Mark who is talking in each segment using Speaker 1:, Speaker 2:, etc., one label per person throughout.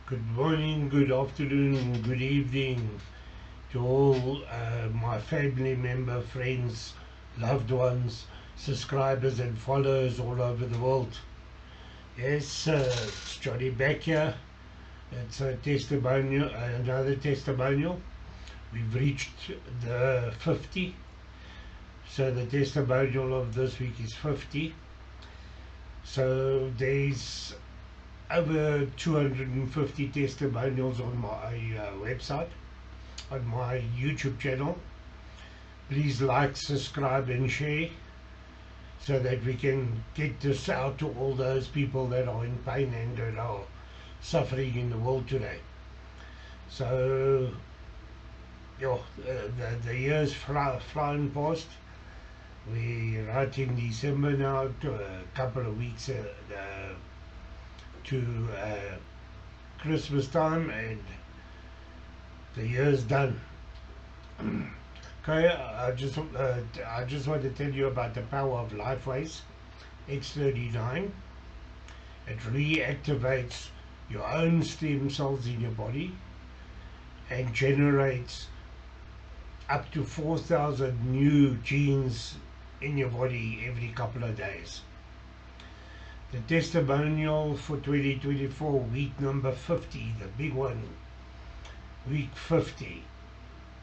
Speaker 1: Good morning, good afternoon, good evening to all my family member, friends, loved ones, subscribers and followers all over the world. Yes, it's Johnny back here. It's a testimonial, another testimonial. We've reached the 50. So the testimonial of this week is 50. So there's over 250 testimonials on my website, on my YouTube channel. Please like, subscribe and share so that we can get this out to all those people that are in pain and that are suffering in the world today. So the years flying past. We're right in December now, to a couple of weeks to Christmas time, and the year's done. Okay, I just want to tell you about the power of LifeWays X39. It reactivates your own stem cells in your body and generates up to 4,000 new genes in your body every couple of days. The testimonial for 2024, week number 50, the big one, week 50,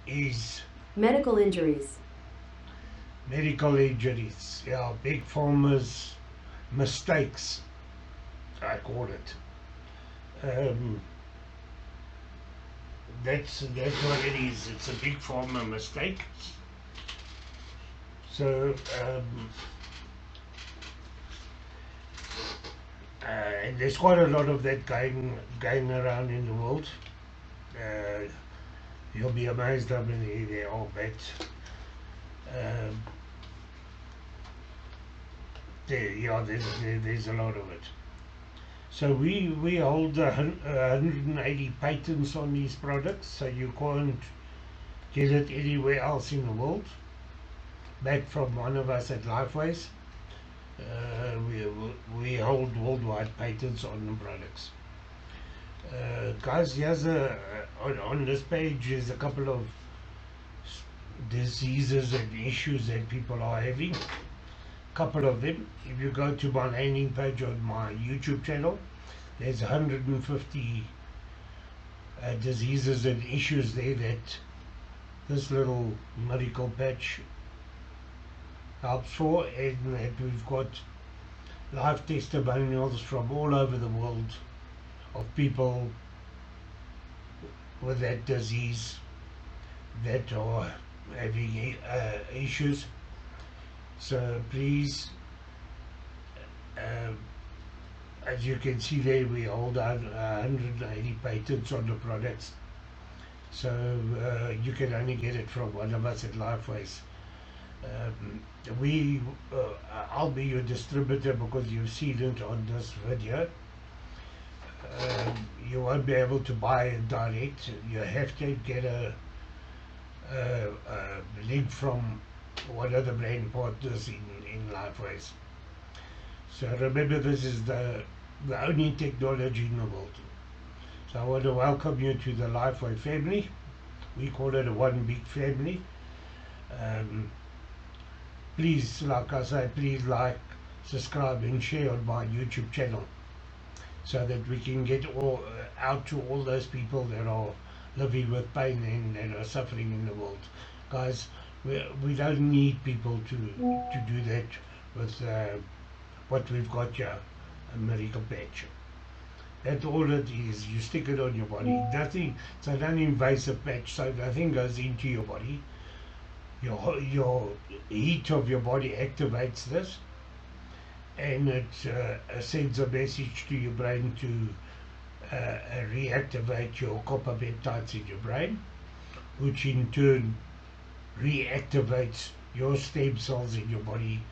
Speaker 1: is
Speaker 2: medical injuries.
Speaker 1: Medical injuries, yeah, big pharma's mistakes, I call it. That's what it is. It's a big pharma mistake. So, and there's quite a lot of that going around in the world. You'll be amazed how many there are, but there's a lot of it. So we hold 180 patents on these products, so you can't get it anywhere else in the world. Back from one of us at LifeWays, we hold worldwide patents on the products. Guys, here's on this page is a couple of diseases and issues that people are having. Couple of them. If you go to my landing page on my YouTube channel, there's 150 diseases and issues there that this little miracle patch helps for, and that we've got live testimonials from all over the world of people with that disease that are having issues. So please, as you can see there, we hold 180 patents on the products. So you can only get it from one of us at LifeWays. I'll be your distributor because you've seen it on this video. You won't be able to buy it direct. You have to get a link from one of the brand partners in LifeWays. So remember, this is the only technology in the world. So I want to welcome you to the LifeWay family. We call it a one big family. Please, like I say, please like, subscribe and share on my YouTube channel so that we can get out to all those people that are living with pain and are suffering in the world. Guys, we don't need people to do that with what we've got here, a miracle patch. That's all it is. You stick it on your body. Nothing. It's an non-invasive patch, so nothing goes into your body. Your heat of your body activates this, and it sends a message to your brain to reactivate your copper peptides in your brain, which in turn reactivates your stem cells in your body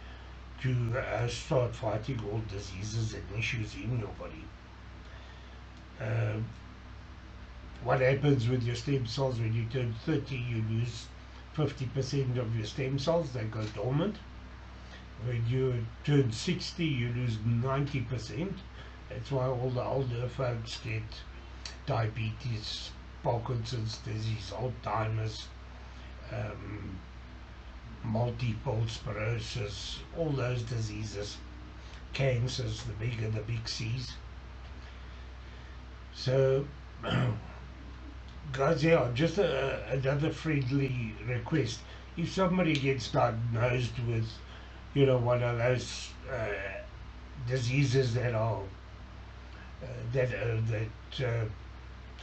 Speaker 1: to start fighting all diseases and issues in your body. What happens with your stem cells when you turn 30? You lose 50% of your stem cells. They go dormant. When you turn 60, you lose 90%. That's why all the older folks get diabetes, Parkinson's disease, Alzheimer's, um, multiple sclerosis, all those diseases, cancers, the big C's. So, guys, yeah, just another friendly request. If somebody gets diagnosed with, one of those diseases that are that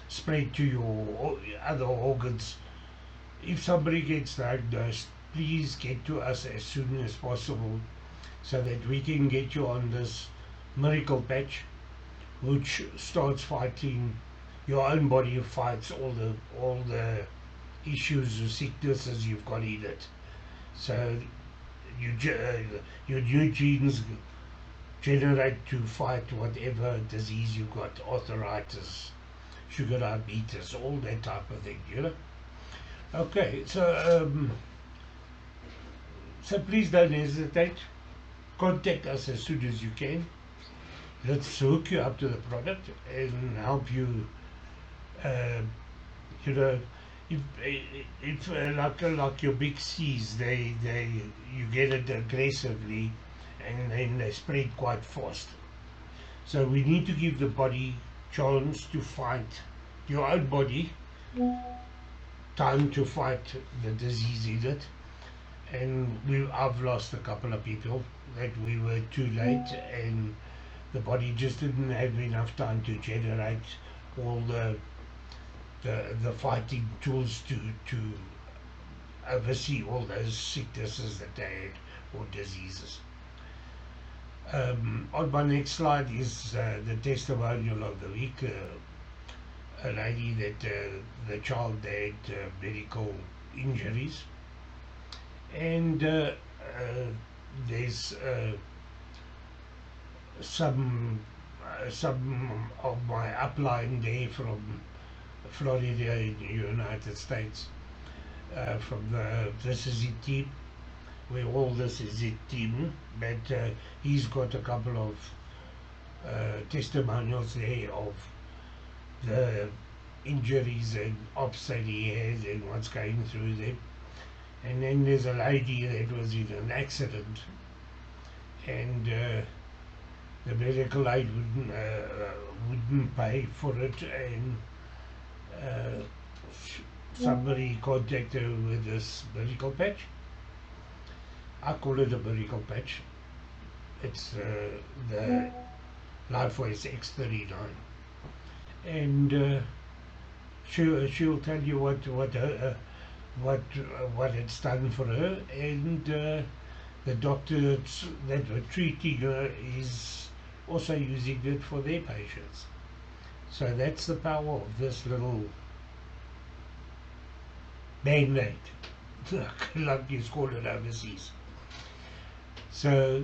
Speaker 1: spread to your other organs, if somebody gets diagnosed, please get to us as soon as possible so that we can get you on this miracle patch, which starts fighting your own body, fights all the issues or sicknesses you've got in it. So your new genes generate to fight whatever disease you've got, arthritis, sugar diabetes, all that type of thing. Okay, so please don't hesitate. Contact us as soon as you can. Let's hook you up to the product and help you. Uh, you know, if like your big C's, they you get it aggressively, and then they spread quite fast. So we need to give the body chance to fight, your own body time to fight the disease in it. And I've lost a couple of people that we were too late, and the body just didn't have enough time to generate all the fighting tools to oversee all those sicknesses that they had, or diseases. On my next slide is the testimonial of the week. A lady that the child had medical injuries, and there's some of my upline there from Florida in the United States, from the This Is It team. We're all This Is It team, but he's got a couple of testimonials there of the injuries and ops that he has and what's going through them. And then there's a lady that was in an accident, and the medical aid wouldn't pay for it, and uh, somebody contacted her with this miracle patch. I call it a miracle patch. It's the LifeWays X39, and she'll tell you what it's done for her, and the doctors that were treating her is also using it for their patients. So that's the power of this little band-aid, like you call it overseas. So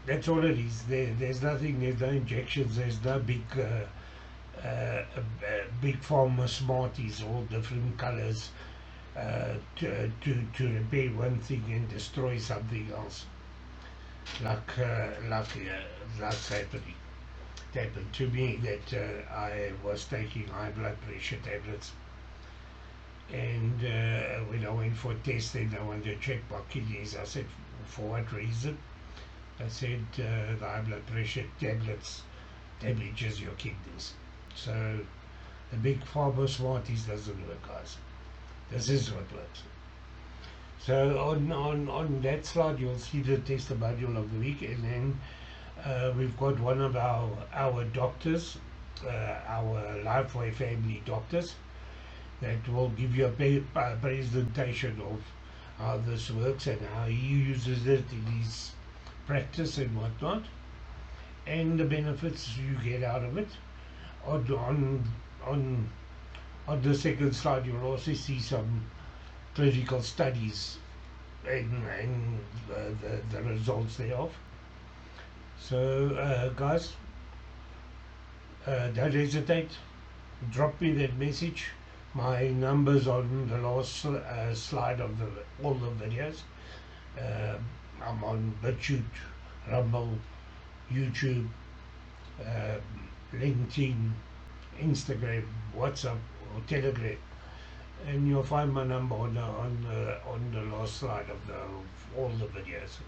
Speaker 1: that's all it is. There's nothing. There's no injections. There's no big pharma smarties, all different colors, to repair one thing and destroy something else, like that's happening. It happened to me that I was taking high blood pressure tablets, and when I went for a test, and I wanted to check my kidneys, I said, for what reason? I said, the high blood pressure tablets damages your kidneys. So the big pharma smarties doesn't work, guys. This is what works. So on that slide, you'll see the testimonial of the week, and then we've got one of our doctors, our Lifeway family doctors, that will give you a presentation of how this works and how he uses it in his practice and whatnot, and the benefits you get out of it. On the second slide, you'll also see some clinical studies and the results thereof. So, guys, don't hesitate. Drop me that message. My number's on the last slide of all the videos. I'm on BitChute, Rumble, YouTube, LinkedIn, Instagram, WhatsApp, or Telegram, and you'll find my number on the last slide of all the videos.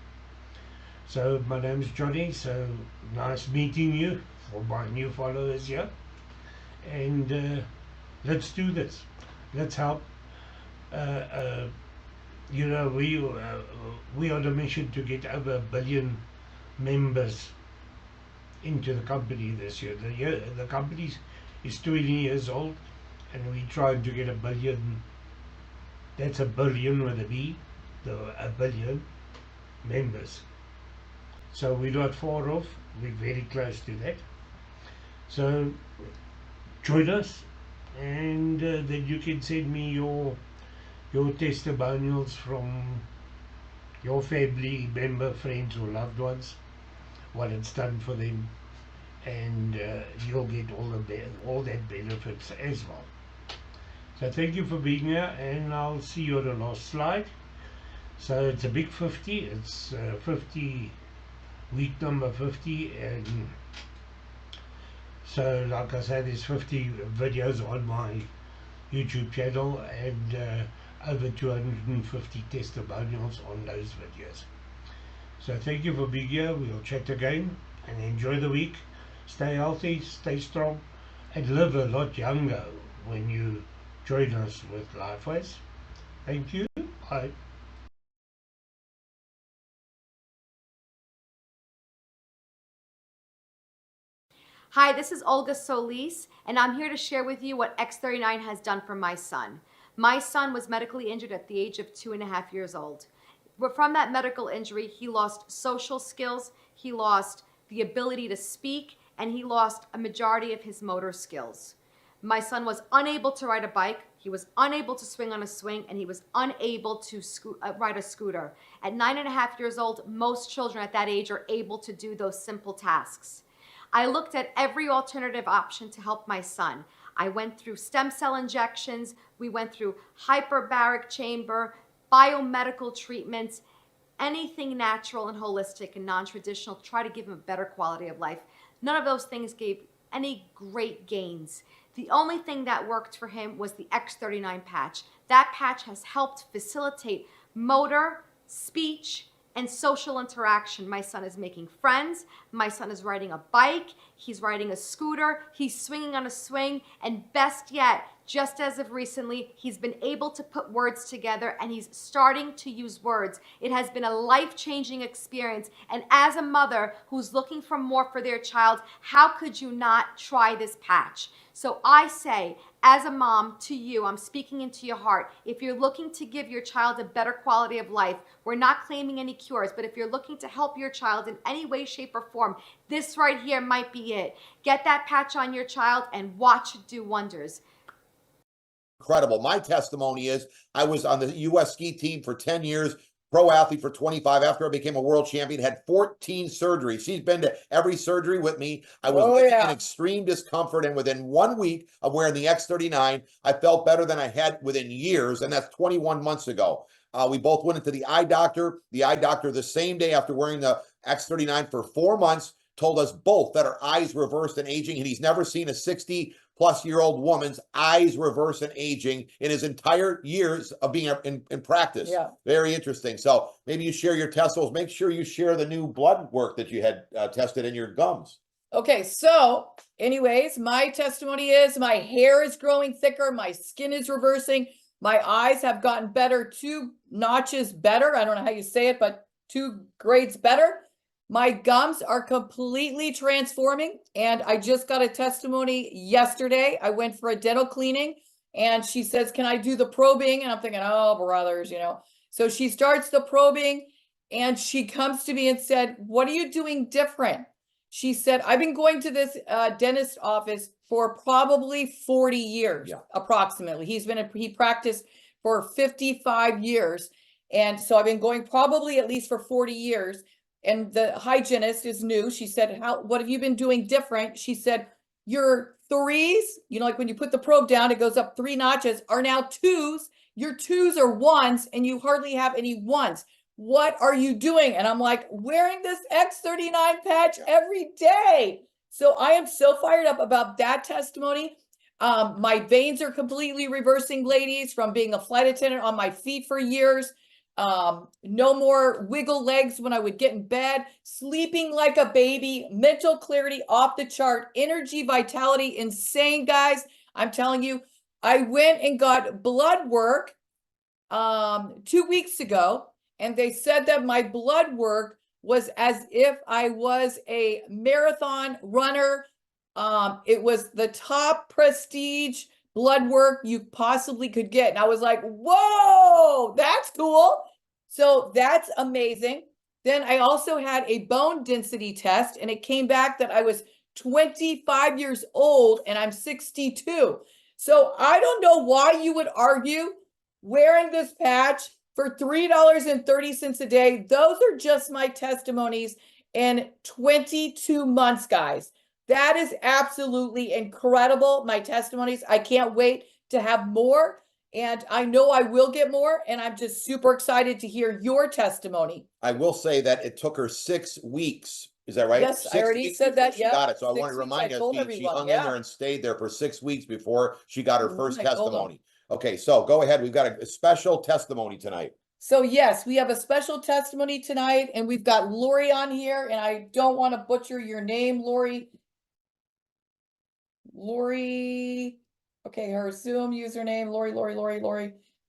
Speaker 1: So my name is Johnny. So nice meeting you for my new followers here, and let's do this. Let's help. Uh, uh, we are on a mission to get over 1 billion members into the company this year. The company is 20 years old, and we're trying to get 1 billion. That's a billion with a B, a billion members. So we're not far off. We're very close to that. So join us, and then you can send me your testimonials from your family member, friends, or loved ones, what it's done for them, and you'll get all that benefits as well. So thank you for being here, and I'll see you on the last slide. So it's a big 50. It's 50, week number 50, and so like I said, there's 50 videos on my YouTube channel, and over 250 testimonials on those videos. So thank you for being here. We'll chat again, and enjoy the week. Stay healthy, stay strong, and live a lot younger when you join us with Lifeways. Thank you. Bye.
Speaker 2: Hi, this is Olga Solis, and I'm here to share with you what X39 has done for my son. My son was medically injured at the age of 2.5 years old. But from that medical injury, he lost social skills, he lost the ability to speak, and he lost a majority of his motor skills. My son was unable to ride a bike, he was unable to swing on a swing, and he was unable to ride a scooter. At 9.5 years old, most children at that age are able to do those simple tasks. I looked at every alternative option to help my son. I went through stem cell injections, we went through hyperbaric chamber, biomedical treatments, anything natural and holistic and non-traditional to try to give him a better quality of life. None of those things gave any great gains. The only thing that worked for him was the X39 patch. That patch has helped facilitate motor, speech, and social interaction. My son is making friends. My son is riding a bike. He's riding a scooter. He's swinging on a swing. And best yet, just as of recently, he's been able to put words together and he's starting to use words. It has been a life-changing experience. And as a mother who's looking for more for their child, how could you not try this patch? So I say, as a mom, to you, I'm speaking into your heart. If you're looking to give your child a better quality of life, we're not claiming any cures, but if you're looking to help your child in any way, shape, or form, this right here might be it. Get that patch on your child and watch it do wonders.
Speaker 3: Incredible. My testimony is I was on the U.S. ski team for 10 years, pro athlete for 25. After I became a world champion, had 14 surgeries. She's been to every surgery with me. I was in extreme discomfort, and within 1 week of wearing the X39, I felt better than I had within years, and that's 21 months ago. We both went into the eye doctor. The eye doctor, the same day after wearing the X39 for 4 months, told us both that our eyes reversed in aging, and he's never seen a 60-plus-year-old woman's eyes reverse in aging in his entire years of being in practice. Yeah. Very interesting. So maybe you share your testimonials. Make sure you share the new blood work that you had tested in your gums.
Speaker 4: Okay, so anyways, my testimony is my hair is growing thicker, my skin is reversing, my eyes have gotten better, 2 notches better. I don't know how you say it, but 2 grades better. My gums are completely transforming, and I just got a testimony yesterday. I went for a dental cleaning, and she says, can I do the probing? And I'm thinking, oh, brothers, you know. So she starts the probing, and she comes to me and said, what are you doing different? She said, I've been going to this dentist office for probably 40 years, approximately. He practiced for 55 years. And so I've been going probably at least for 40 years. And the hygienist is new. She said, what have you been doing different? She said, your 3s, you know, like when you put the probe down, it goes up 3 notches, are now 2s. Your 2s are 1s, and you hardly have any 1s. What are you doing? And I'm like, wearing this X39 patch every day. So I am so fired up about that testimony. My veins are completely reversing, ladies, from being a flight attendant on my feet for years. No more wiggle legs when I would get in bed, sleeping like a baby, mental clarity off the chart, energy, vitality, insane, guys. I'm telling you, I went and got blood work 2 weeks ago, and they said that my blood work was as if I was a marathon runner. It was the top prestige blood work you possibly could get. And I was like, whoa, that's cool. So that's amazing. Then I also had a bone density test, and it came back that I was 25 years old and I'm 62. So I don't know why you would argue wearing this patch for $3.30 a day. Those are just my testimonies in 22 months, guys. That is absolutely incredible. My testimonies. I can't wait to have more. And I know I will get more. And I'm just super excited to hear your testimony.
Speaker 3: I will say that it took her 6 weeks. Is that right?
Speaker 4: Yes, I
Speaker 3: 6
Speaker 4: already
Speaker 3: weeks
Speaker 4: said
Speaker 3: before
Speaker 4: that.
Speaker 3: she
Speaker 4: Yeah.
Speaker 3: got it. So I
Speaker 4: 6
Speaker 3: want to
Speaker 4: weeks,
Speaker 3: remind
Speaker 4: I
Speaker 3: us,
Speaker 4: told
Speaker 3: she
Speaker 4: everyone,
Speaker 3: hung in
Speaker 4: yeah.
Speaker 3: there and stayed there for 6 weeks before she got her first
Speaker 4: I told them.
Speaker 3: testimony. Okay, so go ahead. We've got a special testimony tonight.
Speaker 4: So yes, we have a special testimony tonight, and we've got Lori on here, and I don't want to butcher your name, Lori. Lori, okay, her Zoom username, Lori.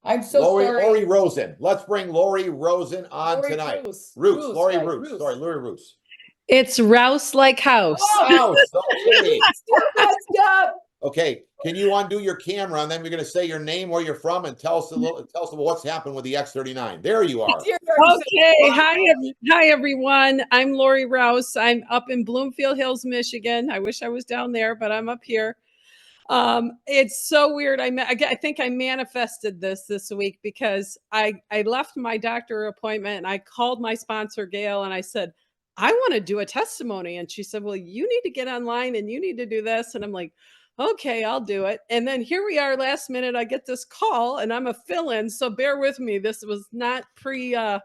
Speaker 4: I'm so sorry.
Speaker 3: Lori Rosen. Let's bring Lori Rosen on
Speaker 4: Lori
Speaker 3: tonight.
Speaker 4: Roos,
Speaker 3: Lori
Speaker 4: guys,
Speaker 3: Roos. Sorry, Lori Roos.
Speaker 5: It's Rouse like house.
Speaker 4: Oh,
Speaker 3: House. Okay.
Speaker 4: still messed up.
Speaker 3: Okay. Can you undo your camera, and then we're going to say your name, where you're from, and tell us about what's happened with the X39. There you are.
Speaker 5: Okay. Hi, everyone. I'm Lori Rouse. I'm up in Bloomfield Hills, Michigan. I wish I was down there, but I'm up here. It's so weird. I think I manifested this week because I left my doctor appointment and I called my sponsor, Gail, and I said, I want to do a testimony. And she said, well, you need to get online and you need to do this. And I'm like, okay, I'll do it. And then here we are last minute. I get this call and I'm a fill-in. So bear with me. This was not pre-planned,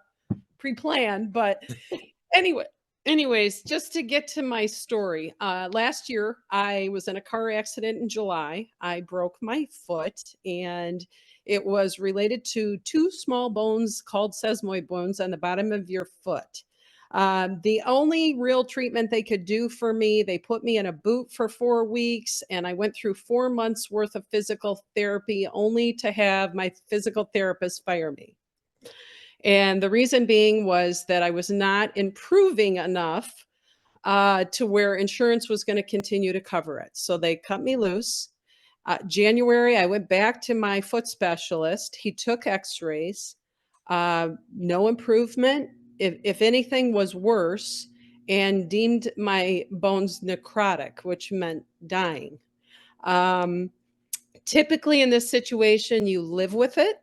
Speaker 5: but anyways, just to get to my story, last year I was in a car accident in July. I broke my foot, and it was related to two small bones called sesamoid bones on the bottom of your foot. The only real treatment they could do for me, they put me in a boot for 4 weeks, and I went through 4 months worth of physical therapy only to have my physical therapist fire me. And the reason being was that I was not improving enough to where insurance was going to continue to cover it. So they cut me loose. January, I went back to my foot specialist. He took x-rays. No improvement. If anything was worse, and deemed my bones necrotic, which meant dying. Typically in this situation, you live with it,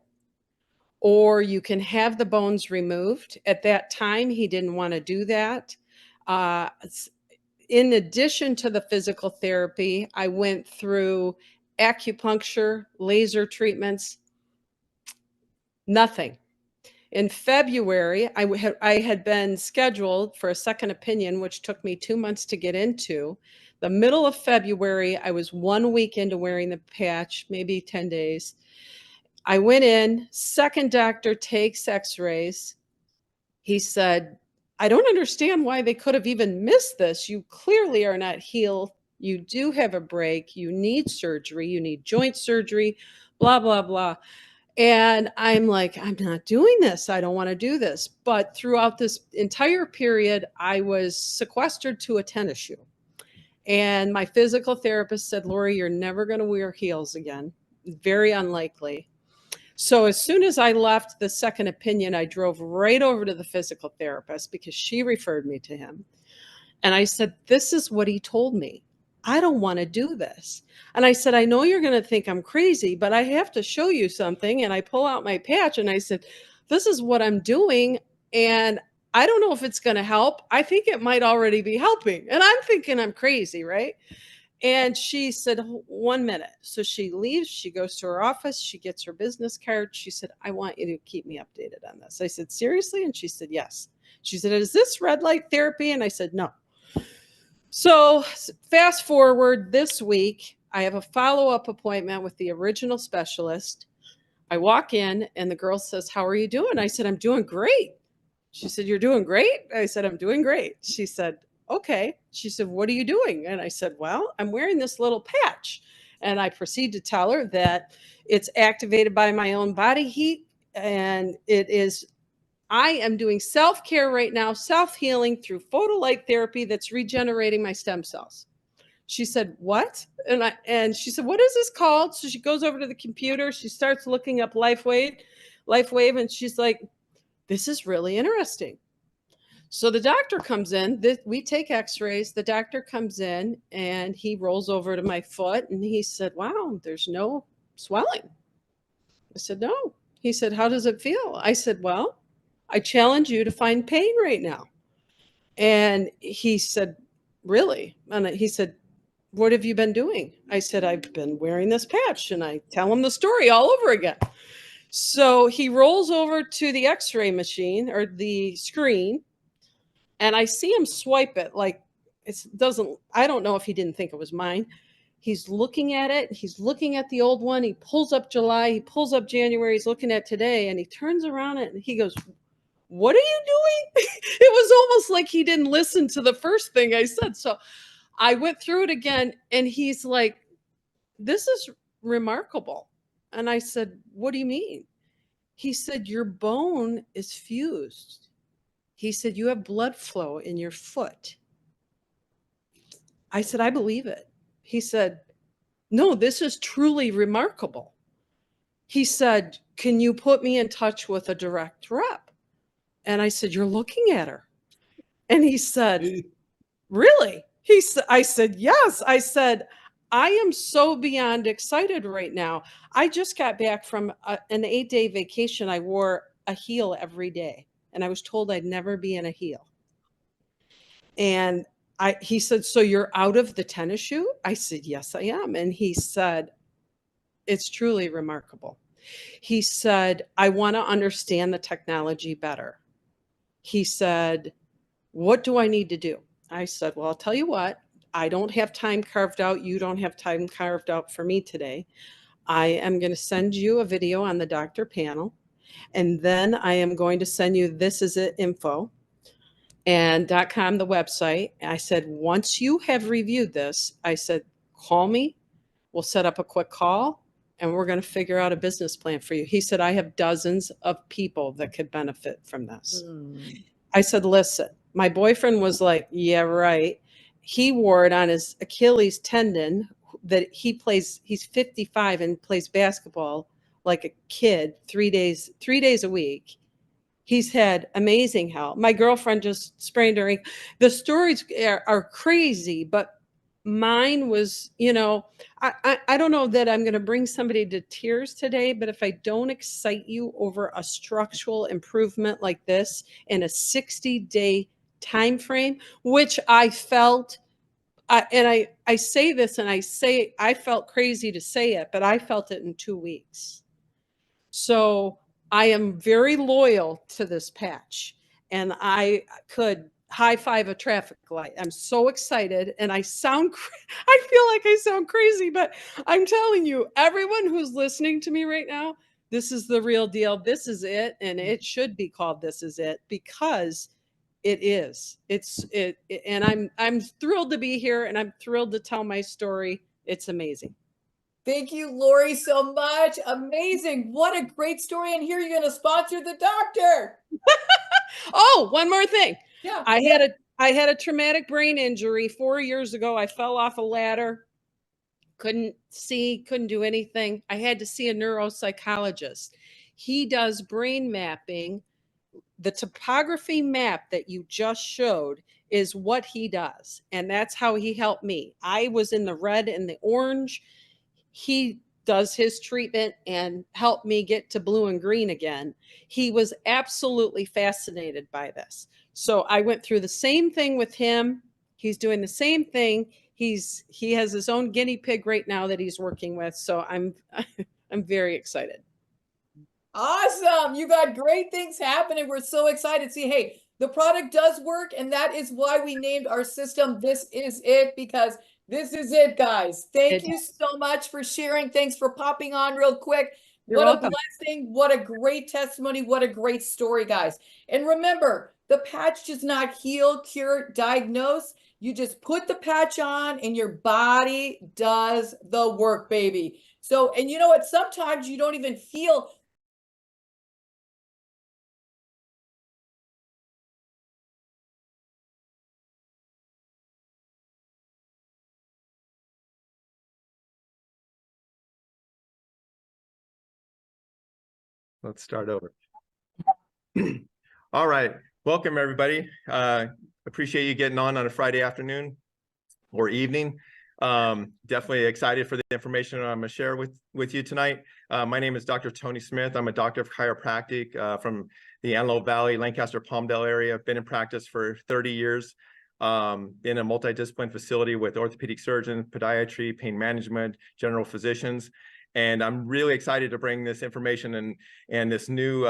Speaker 5: or you can have the bones removed. At that time, he didn't want to do that. In addition to the physical therapy, I went through acupuncture, laser treatments, nothing. In February, I had been scheduled for a second opinion, which took me 2 months to get into. The middle of February, I was 1 week into wearing the patch, maybe 10 days. I went in, second doctor takes x-rays. He said, I don't understand why they could have even missed this. You clearly are not healed. You do have a break. You need surgery. You need joint surgery, blah, blah, blah. And I'm like, I'm not doing this. I don't want to do this. But throughout this entire period, I was sequestered to a tennis shoe. And my physical therapist said, Lori, you're never going to wear heels again. Very unlikely. So as soon as I left the second opinion, I drove right over to the physical therapist because she referred me to him. And I said, this is what he told me. I don't want to do this. And I said, I know you're going to think I'm crazy, but I have to show you something. And I pull out my patch and I said, this is what I'm doing. And I don't know if it's going to help. I think it might already be helping. And I'm thinking I'm crazy, right? And she said, 1 minute. So she leaves, she goes to her office, she gets her business card. She said, I want you to keep me updated on this. I said, seriously? And she said, yes. She said, is this red light therapy? And I said, no. So fast forward this week, I have a follow-up appointment with the original specialist. I walk in and the girl says, "How are you doing?" I said, "I'm doing great." She said, "You're doing great?" I said, "I'm doing great." She said, "Okay." She said, "What are you doing?" And I said, "Well, I'm wearing this little patch." And I proceed to tell her that it's activated by my own body heat, and I am doing self-care right now, self-healing through photolight therapy that's regenerating my stem cells. She said, "What?" And she said, "What is this called?" So she goes over to the computer, she starts looking up LifeWave, and she's like, "This is really interesting." So the doctor comes in, we take x-rays. The doctor comes in and he rolls over to my foot and he said, "Wow, there's no swelling." I said, "No." He said, "How does it feel?" I said, "Well, I challenge you to find pain right now." And he said, "Really?" And he said, "What have you been doing?" I said, "I've been wearing this patch." And I tell him the story all over again. So he rolls over to the x-ray machine or the screen, and I see him swipe it like I don't know if he didn't think it was mine. He's looking at it. He's looking at the old one. He pulls up July. He pulls up January. He's looking at today, and he turns around and he goes, "What are you doing?" It was almost like he didn't listen to the first thing I said. So I went through it again, and he's like, "This is remarkable." And I said, "What do you mean?" He said, "Your bone is fused." He said, "You have blood flow in your foot." I said, "I believe it." He said, "No, this is truly remarkable." He said, "Can you put me in touch with a direct rep?" And I said, "You're looking at her." And he said, "Really?" I said, "Yes." I said, "I am so beyond excited right now. I just got back from an 8-day vacation. I wore a heel every day, and I was told I'd never be in a heel." And he said, "So you're out of the tennis shoe?" I said, "Yes, I am." And he said, "It's truly remarkable." He said, "I want to understand the technology better." He said, "What do I need to do?" I said, "Well, I'll tell you what, I don't have time carved out. You don't have time carved out for me today. I am going to send you a video on the doctor panel, and then I am going to send you this is it info and .com, the website." I said, "Once you have reviewed this," I said, "call me. We'll set up a quick call and we're going to figure out a business plan for you." He said, "I have dozens of people that could benefit from this." I said, "Listen," my boyfriend was like, "Yeah, right." He wore it on his Achilles tendon that he's 55 and plays basketball like a kid 3 days a week. He's had amazing help. My girlfriend just sprained her ankle. The stories are crazy, but mine was, I don't know that I'm going to bring somebody to tears today, but if I don't excite you over a structural improvement like this in a 60-day time frame, which I felt, and I say this and I felt crazy to say it, but I felt it in 2 weeks. So I am very loyal to this patch, and I could high five a traffic light. I'm so excited, and I feel like I sound crazy, but I'm telling you, everyone who's listening to me right now, this is the real deal. This is it, and it should be called This Is It because it is. And I'm thrilled to be here, and I'm thrilled to tell my story. It's amazing.
Speaker 4: Thank you, Lori, so much. Amazing. What a great story. And here you're going to sponsor the doctor.
Speaker 5: Oh, one more thing.
Speaker 4: Yeah.
Speaker 5: I had a traumatic brain injury 4 years ago. I fell off a ladder, couldn't see, couldn't do anything. I had to see a neuropsychologist. He does brain mapping. The topography map that you just showed is what he does. And that's how he helped me. I was in the red and the orange. He does his treatment and helped me get to blue and green again. He was absolutely fascinated by this. So I went through the same thing with him. He's doing the same thing. He has his own guinea pig right now that he's working with. So I'm very excited.
Speaker 4: Awesome. You got great things happening. We're so excited. See, hey, the product does work. And that is why we named our system This Is It, because This is it, guys. Thank you so much for sharing. Thanks for popping on real quick.
Speaker 5: You're
Speaker 4: What
Speaker 5: welcome.
Speaker 4: a blessing. What a great testimony. What a great story, guys. And remember, the patch does not heal, cure, diagnose. You just put the patch on and your body does the work, baby. So, and you know what? Sometimes you don't even feel.
Speaker 6: Let's start over. All right. Welcome, everybody. Appreciate you getting on a Friday afternoon or evening. Definitely excited for the information I'm going to share with you tonight. My name is Dr. Tony Smith. I'm a doctor of chiropractic from the Antelope Valley, Lancaster, Palmdale area. I've been in practice for 30 years in a multidisciplinary facility with orthopedic surgeons, podiatry, pain management, general physicians. And I'm really excited to bring this information and this new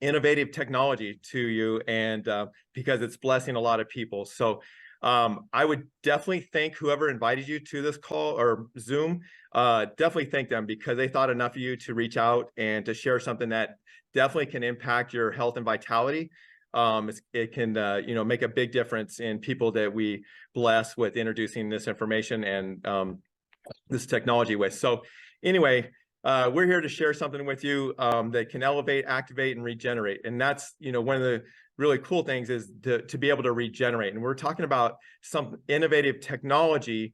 Speaker 6: innovative technology to you, and because it's blessing a lot of people. So I would definitely thank whoever invited you to this call or Zoom. Definitely thank them, because they thought enough of you to reach out and to share something that definitely can impact your health and vitality. It can make a big difference in people that we bless with introducing this information and this technology with. So anyway, we're here to share something with you that can elevate, activate, and regenerate. And that's, one of the really cool things is to be able to regenerate. And we're talking about some innovative technology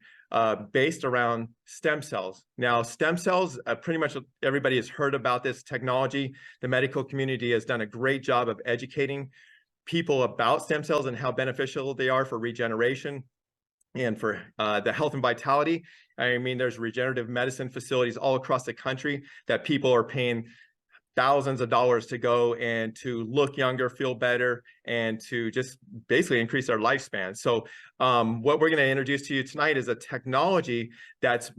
Speaker 6: based around stem cells. Now, stem cells, pretty much everybody has heard about this technology. The medical community has done a great job of educating people about stem cells and how beneficial they are for regeneration and for the health and vitality. I mean, there's regenerative medicine facilities all across the country that people are paying thousands of dollars to go and to look younger, feel better, and to just basically increase their lifespan. So what we're going to introduce to you tonight is a technology that's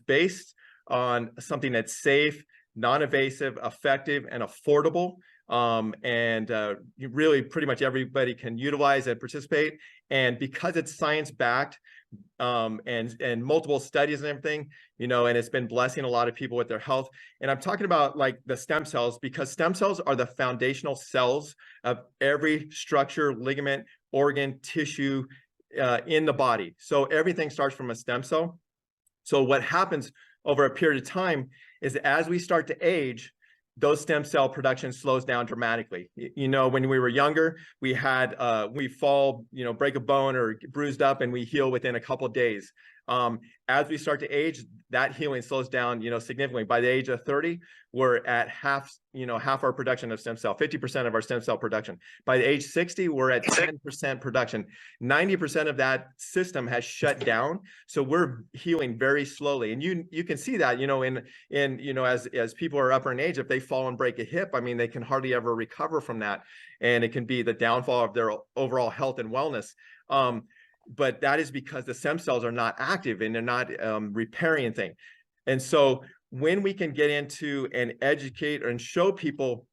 Speaker 6: based on something that's safe, non-invasive, effective, and affordable. Really pretty much everybody can utilize and participate. And because it's science-backed and multiple studies and everything, and it's been blessing a lot of people with their health. And I'm talking about like the stem cells, because stem cells are the foundational cells of every structure, ligament, organ, tissue in the body. So everything starts from a stem cell. So what happens over a period of time is as we start to age, those stem cell production slows down dramatically. When we were younger, we fall, break a bone or bruised up, and we heal within a couple of days. As we start to age, that healing slows down, significantly. By the age of 30, we're at half our production of stem cell, 50% of our stem cell production. By the age 60, we're at 10% production. 90% of that system has shut down. So we're healing very slowly. And you can see that, as people are upper in age, if they fall and break a hip, I mean, they can hardly ever recover from that. And it can be the downfall of their overall health and wellness. But that is because the stem cells are not active and they're not repairing things. And so when we can get into and educate and show people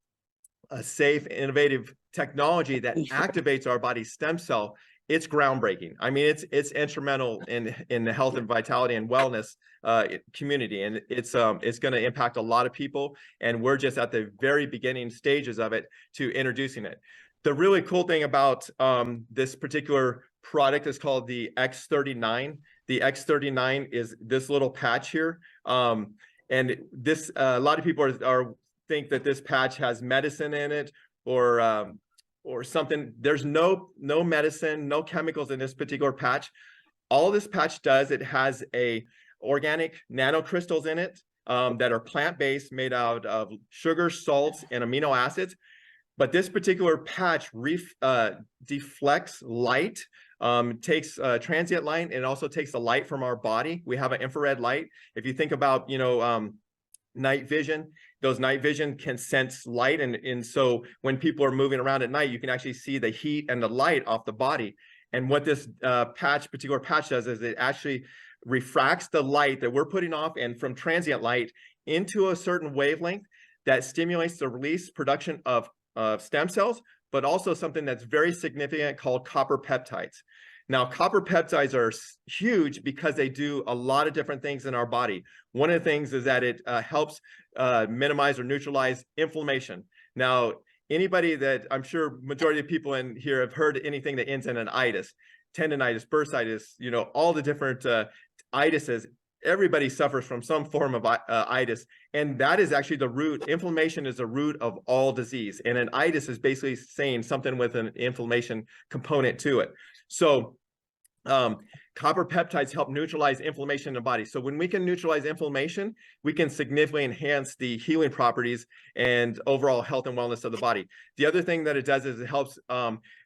Speaker 6: a safe, innovative technology that activates our body's stem cell, it's groundbreaking. I mean, it's instrumental in the health and vitality and wellness community, and it's going to impact a lot of people. And we're just at the very beginning stages of it to introducing it. The really cool thing about this particular product is called the X39. The X39 is this little patch here. And this, a lot of people think that this patch has medicine in it or something. There's no medicine, no chemicals in this particular patch. All this patch does, it has organic nanocrystals in it that are plant-based, made out of sugar, salts, and amino acids. But this particular patch deflects light, takes transient light, and it also takes the light from our body. We have an infrared light. If you think about, night vision, those night vision can sense light. And so when people are moving around at night, you can actually see the heat and the light off the body. And what this particular patch does is it actually refracts the light that we're putting off and from transient light into a certain wavelength that stimulates the release production of stem cells, but also something that's very significant called copper peptides. Now, copper peptides are huge because they do a lot of different things in our body. One of the things is that it helps minimize or neutralize inflammation. Now, anybody that, I'm sure majority of people in here have heard anything that ends in an itis, tendonitis, bursitis, you know, all the different itises. Everybody suffers from some form of itis, and that is actually the root. Inflammation is the root of all disease, and an itis is basically saying something with an inflammation component to it. So copper peptides help neutralize inflammation in the body. So when we can neutralize inflammation, we can significantly enhance the healing properties and overall health and wellness of the body. The other thing that it does is it helps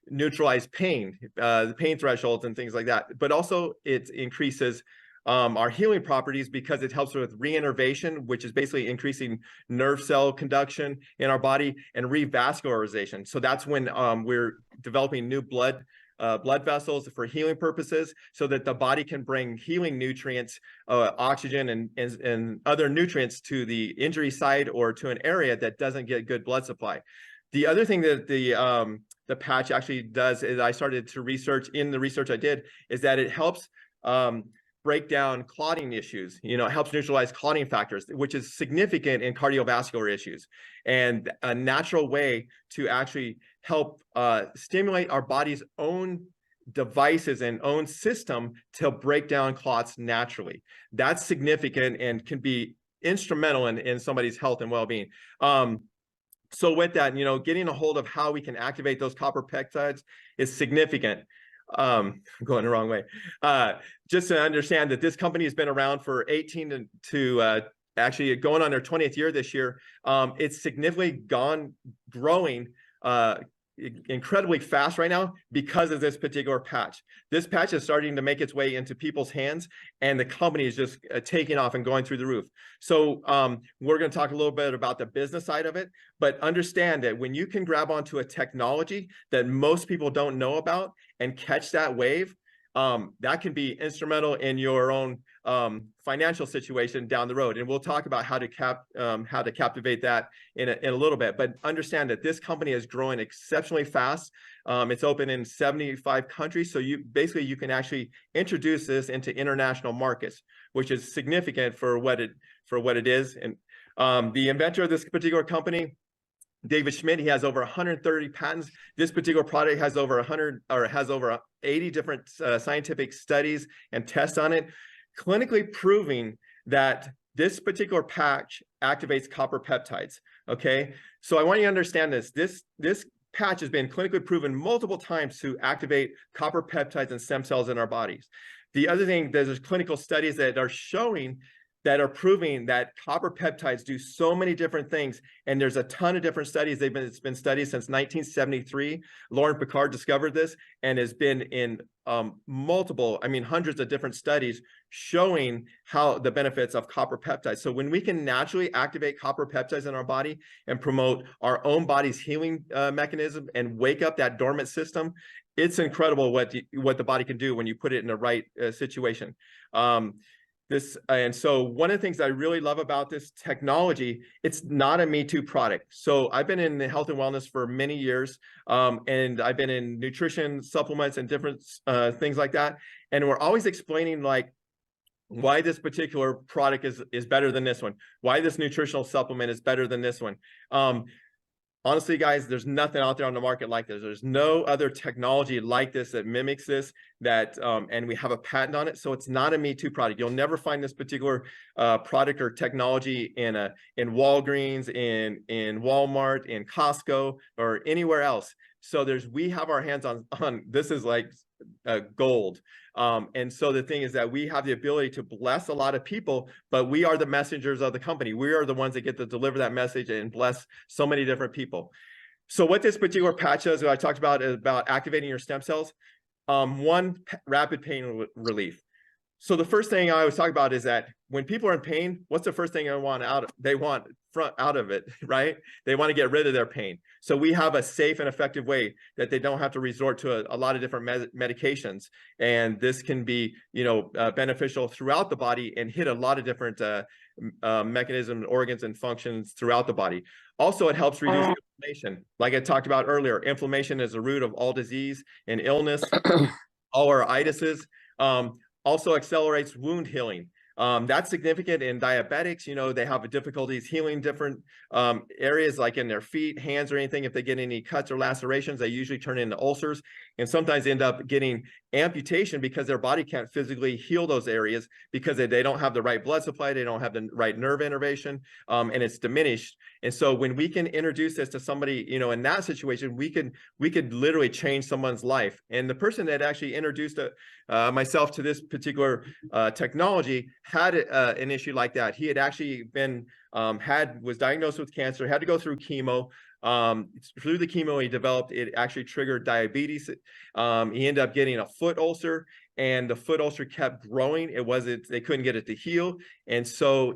Speaker 6: neutralize pain, the pain thresholds and things like that, but also it increases our healing properties because it helps with reinnervation, which is basically increasing nerve cell conduction in our body, and revascularization. So that's when we're developing new blood vessels for healing purposes, so that the body can bring healing nutrients, oxygen and other nutrients to the injury site or to an area that doesn't get good blood supply. The other thing that the patch actually does is, I started to research in the research I did, is that it helps break down clotting issues. You know, it helps neutralize clotting factors, which is significant in cardiovascular issues, and a natural way to actually help stimulate our body's own devices and own system to break down clots naturally. That's significant and can be instrumental in somebody's health and well-being. So with that, you know, getting a hold of how we can activate those copper peptides is significant. I'm going the wrong way. Just to understand that this company has been around for 18 to actually going on their 20th year this year. It's significantly growing incredibly fast right now because of this particular patch. This patch is starting to make its way into people's hands, and the company is just taking off and going through the roof. So we're going to talk a little bit about the business side of it, but understand that when you can grab onto a technology that most people don't know about and catch that wave, that can be instrumental in your own financial situation down the road. And we'll talk about how to captivate that in a little bit. But understand that this company is growing exceptionally fast. It's open in 75 countries. So you can actually introduce this into international markets, which is significant for what it is. And the inventor of this particular company, David Schmidt, he has over 130 patents. This particular product has over 80 different scientific studies and tests on it, clinically proving that this particular patch activates copper peptides. Okay, so I want you to understand this. This patch has been clinically proven multiple times to activate copper peptides and stem cells in our bodies. The other thing, there's clinical studies that are proving that copper peptides do so many different things. And there's a ton of different studies. It's been studied since 1973. Lauren Picard discovered this and has been in hundreds of different studies showing how the benefits of copper peptides. So when we can naturally activate copper peptides in our body and promote our own body's healing mechanism and wake up that dormant system, it's incredible what the body can do when you put it in the right situation. And so one of the things I really love about this technology, it's not a Me Too product. So I've been in the health and wellness for many years, and I've been in nutrition supplements and different things like that. And we're always explaining like why this particular product is better than this one, why this nutritional supplement is better than this one. Honestly, guys, there's nothing out there on the market like this. There's no other technology like this that mimics this, and we have a patent on it. So it's not a Me Too product. You'll never find this particular product or technology in Walgreens, in Walmart, in Costco, or anywhere else. So we have our hands on this is like gold. And so the thing is that we have the ability to bless a lot of people, but we are the messengers of the company. We are the ones that get to deliver that message and bless so many different people. So what this particular patch does, I talked about, is about activating your stem cells. One, rapid pain relief. So the first thing I always talk about is that when people are in pain, what's the first thing they want out of it, right? They want to get rid of their pain. So we have a safe and effective way that they don't have to resort to a lot of different medications. And this can be, beneficial throughout the body and hit a lot of different mechanisms, organs, and functions throughout the body. Also, it helps reduce inflammation. Like I talked about earlier, inflammation is the root of all disease and illness. all our itises. Also accelerates wound healing. That's significant in diabetics. You know, they have difficulties healing different areas like in their feet, hands, or anything. If they get any cuts or lacerations, they usually turn into ulcers and sometimes end up getting amputation because their body can't physically heal those areas because they don't have the right blood supply, they don't have the right nerve innervation, and it's diminished. And so when we can introduce this to somebody, you know, in that situation, we could literally change someone's life. And the person that actually introduced myself to this particular technology had an issue like that. He had actually been was diagnosed with cancer, had to go through chemo. Through the chemo he developed, it actually triggered diabetes. He ended up getting a foot ulcer, and the foot ulcer kept growing. They couldn't get it to heal. And so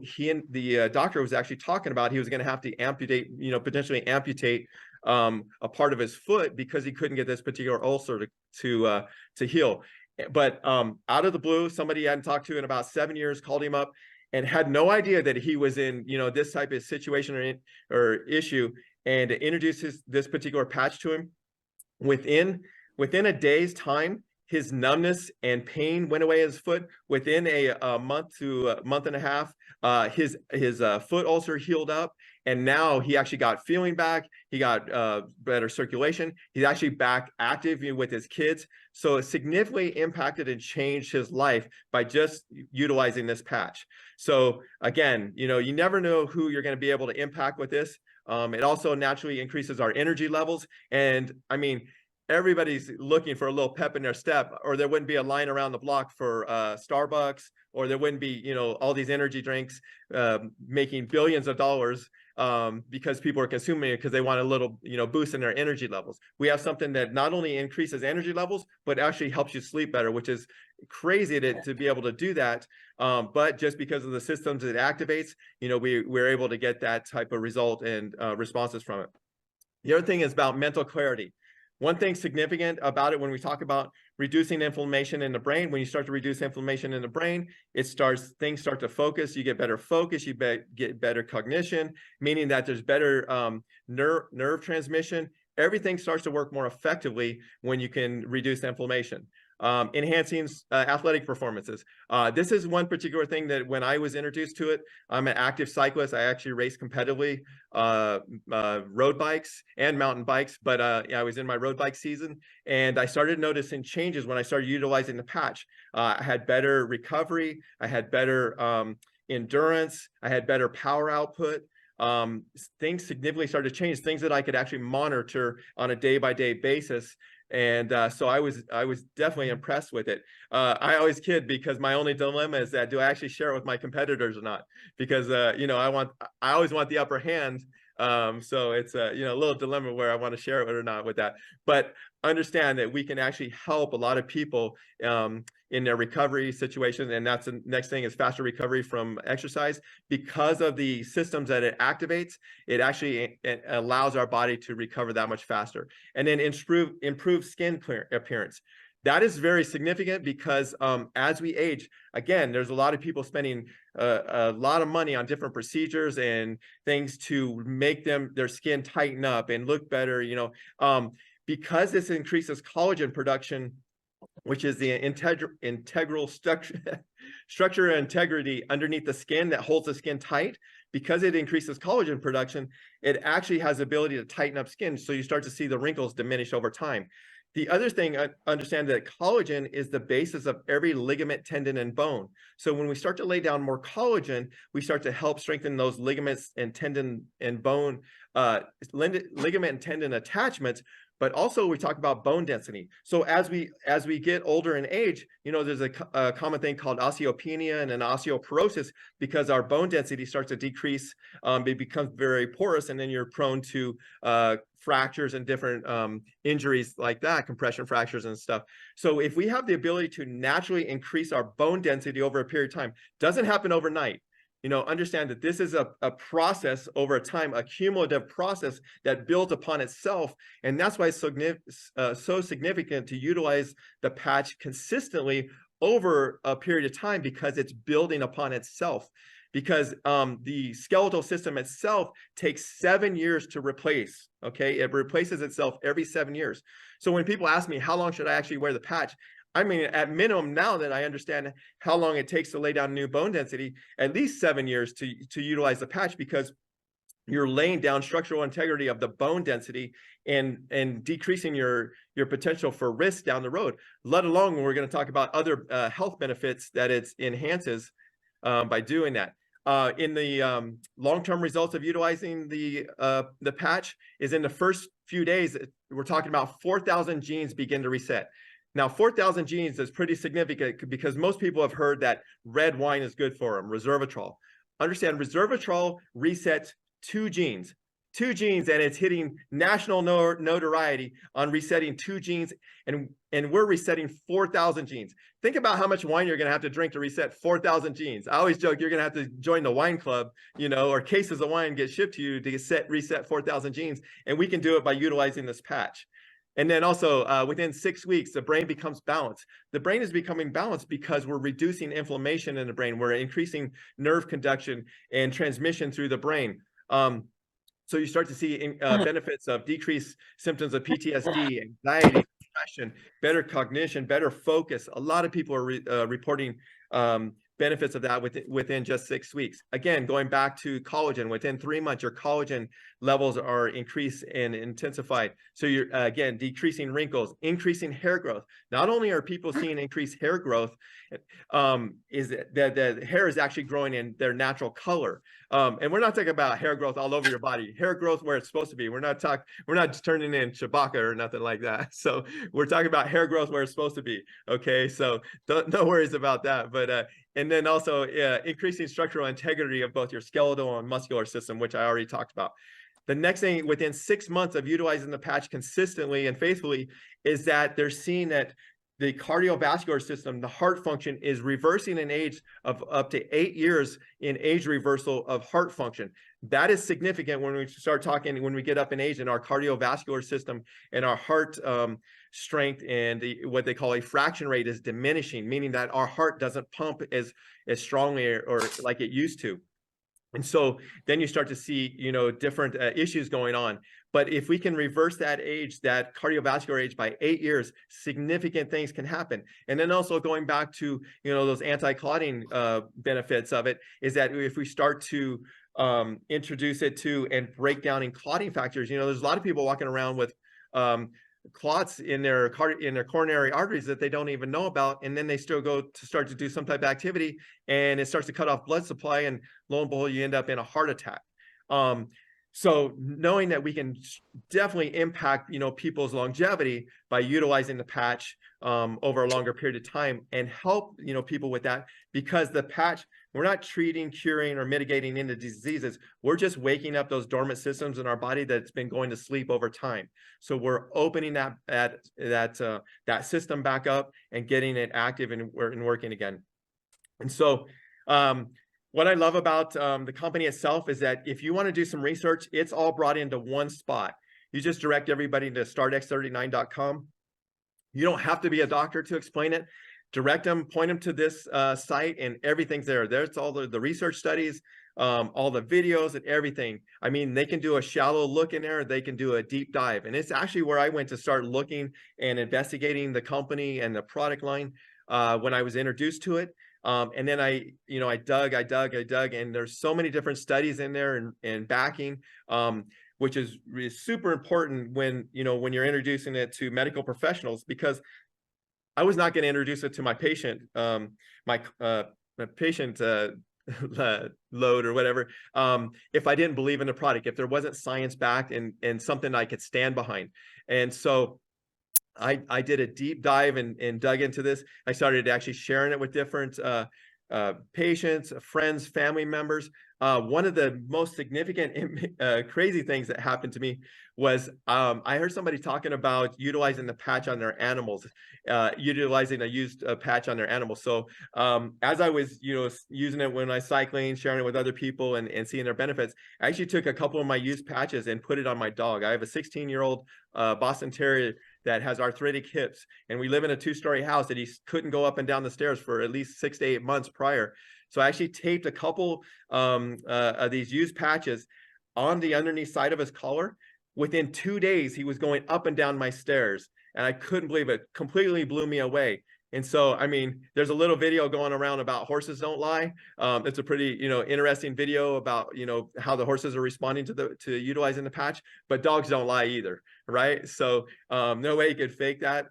Speaker 6: the doctor was actually talking about he was going to have to amputate, you know, potentially amputate a part of his foot because he couldn't get this particular ulcer to heal. But out of the blue, somebody he hadn't talked to in about 7 years called him up and had no idea that he was in, you know, this type of situation or issue, and introduced this particular patch to him. Within a day's time, his numbness and pain went away in his foot. Within a month to a month and a half, his foot ulcer healed up, and now he actually got feeling back. He got better circulation. He's actually back active with his kids. So it significantly impacted and changed his life by just utilizing this patch. So again, you know, you never know who you're going to be able to impact with this. It also naturally increases our energy levels. And I mean, everybody's looking for a little pep in their step, or there wouldn't be a line around the block for Starbucks, or there wouldn't be, you know, all these energy drinks making billions of dollars because people are consuming it because they want a little, you know, boost in their energy levels. We have something that not only increases energy levels, but actually helps you sleep better, which is crazy to be able to do that. But just because of the systems it activates, you know, we're able to get that type of result and responses from it. The other thing is about mental clarity. One thing significant about it when we talk about reducing inflammation in the brain, when you start to reduce inflammation in the brain, things start to focus, you get better focus, you get better cognition, meaning that there's better nerve transmission. Everything starts to work more effectively when you can reduce inflammation. Enhancing athletic performances. This is one particular thing that when I was introduced to it, I'm an active cyclist. I actually race competitively road bikes and mountain bikes, but I was in my road bike season, and I started noticing changes when I started utilizing the patch. I had better recovery. I had better endurance. I had better power output. Things significantly started to change, things that I could actually monitor on a day-by-day basis. And so I was definitely impressed with it. I always kid because my only dilemma is that do I actually share it with my competitors or not? Because you know, I always want the upper hand. So it's you know, a little dilemma where I want to share it or not with that. But understand that we can actually help a lot of people in their recovery situation, and that's the next thing is faster recovery from exercise. Because of the systems that it activates, it actually allows our body to recover that much faster. And then improve skin appearance. That is very significant because as we age, again, there's a lot of people spending a lot of money on different procedures and things to make their skin tighten up and look better, you know, because this increases collagen production, which is the integral structure and integrity underneath the skin that holds the skin tight. Because it increases collagen production, it actually has the ability to tighten up skin. So you start to see the wrinkles diminish over time. The other thing, understand that collagen is the basis of every ligament, tendon, and bone. So when we start to lay down more collagen, we start to help strengthen those ligaments and tendon and bone, ligament and tendon attachments. But also we talk about bone density. So as we get older in age, you know, there's a common thing called osteopenia and an osteoporosis because our bone density starts to decrease. It becomes very porous, and then you're prone to fractures and different injuries like that, compression fractures and stuff. So if we have the ability to naturally increase our bone density over a period of time, doesn't happen overnight. You know, understand that this is a process over time, a cumulative process that builds upon itself. And that's why it's so significant to utilize the patch consistently over a period of time, because it's building upon itself. Because the skeletal system itself takes 7 years to replace, okay? It replaces itself every 7 years. So when people ask me, how long should I actually wear the patch? I mean, at minimum, now that I understand how long it takes to lay down new bone density, at least 7 years to utilize the patch, because you're laying down structural integrity of the bone density and decreasing your potential for risk down the road, let alone when we're going to talk about other health benefits that it enhances by doing that. In the long-term results of utilizing the patch is in the first few days, we're talking about 4,000 genes begin to reset. Now, 4,000 genes is pretty significant because most people have heard that red wine is good for them, resveratrol. Understand, resveratrol resets two genes, and it's hitting national notoriety on resetting 2 genes, and we're resetting 4,000 genes. Think about how much wine you're going to have to drink to reset 4,000 genes. I always joke you're going to have to join the wine club, you know, or cases of wine get shipped to you to reset 4,000 genes, and we can do it by utilizing this patch. And then also within 6 weeks, the brain becomes balanced. The brain is becoming balanced because we're reducing inflammation in the brain. We're increasing nerve conduction and transmission through the brain. So you start to see benefits of decreased symptoms of PTSD, anxiety, depression, better cognition, better focus. A lot of people are reporting benefits of that within just 6 weeks. Again, going back to collagen, within 3 months, your collagen levels are increased and intensified. So you're, again, decreasing wrinkles, increasing hair growth. Not only are people seeing increased hair growth, is that the hair is actually growing in their natural color. And we're not talking about hair growth all over your body, hair growth where it's supposed to be. We're not just turning in Chewbacca or nothing like that. So we're talking about hair growth where it's supposed to be. Okay, so no worries about that. But and then also increasing structural integrity of both your skeletal and muscular system, which I already talked about. The next thing, within 6 months of utilizing the patch consistently and faithfully, is that they're seeing that the cardiovascular system, the heart function, is reversing an age of up to 8 years in age reversal of heart function. That is significant when we start talking, when we get up in age, and our cardiovascular system and our heart strength and what they call a fraction rate is diminishing, meaning that our heart doesn't pump as strongly or like it used to. And so then you start to see, you know, different issues going on. But if we can reverse that age, that cardiovascular age, by 8 years, significant things can happen. And then also going back to, you know, those anti-clotting benefits of it, is that if we start to introduce it to and break down in clotting factors, you know, there's a lot of people walking around with clots in their coronary arteries that they don't even know about, and then they still go to start to do some type of activity, and it starts to cut off blood supply, and lo and behold, you end up in a heart attack. So knowing that we can definitely impact, you know, people's longevity by utilizing the patch over a longer period of time, and help, you know, people with that, because the patch, we're not treating, curing, or mitigating into diseases. We're just waking up those dormant systems in our body that's been going to sleep over time. So we're opening that system back up and getting it active and working again. And so what I love about the company itself is that if you want to do some research, it's all brought into one spot. You just direct everybody to startx39.com. You don't have to be a doctor to explain it. Direct them, point them to this site, and everything's there. There's all the research studies, all the videos and everything. I mean, they can do a shallow look in there, they can do a deep dive. And it's actually where I went to start looking and investigating the company and the product line when I was introduced to it. And then I dug, and there's so many different studies in there and backing, which is super important when you're introducing it to medical professionals, because I was not going to introduce it to my patient, my patient load or whatever, if I didn't believe in the product, if there wasn't science backed and something I could stand behind. And so I did a deep dive and dug into this. I started actually sharing it with different patients, friends, family members. One of the most significant crazy things that happened to me was I heard somebody talking about utilizing the patch on their animals, utilizing a used patch on their animals. So as I was using it when I was cycling, sharing it with other people and seeing their benefits, I actually took a couple of my used patches and put it on my dog. I have a 16-year-old Boston Terrier that has arthritic hips, and we live in a 2-story house that he couldn't go up and down the stairs for at least 6 to 8 months prior. So I actually taped a couple of these used patches on the underneath side of his collar. Within 2 days, he was going up and down my stairs, and I couldn't believe it. Completely blew me away. And so, I mean, there's a little video going around about horses don't lie. It's a pretty, interesting video about, how the horses are responding to utilizing the patch, but dogs don't lie either, right? So no way he could fake that.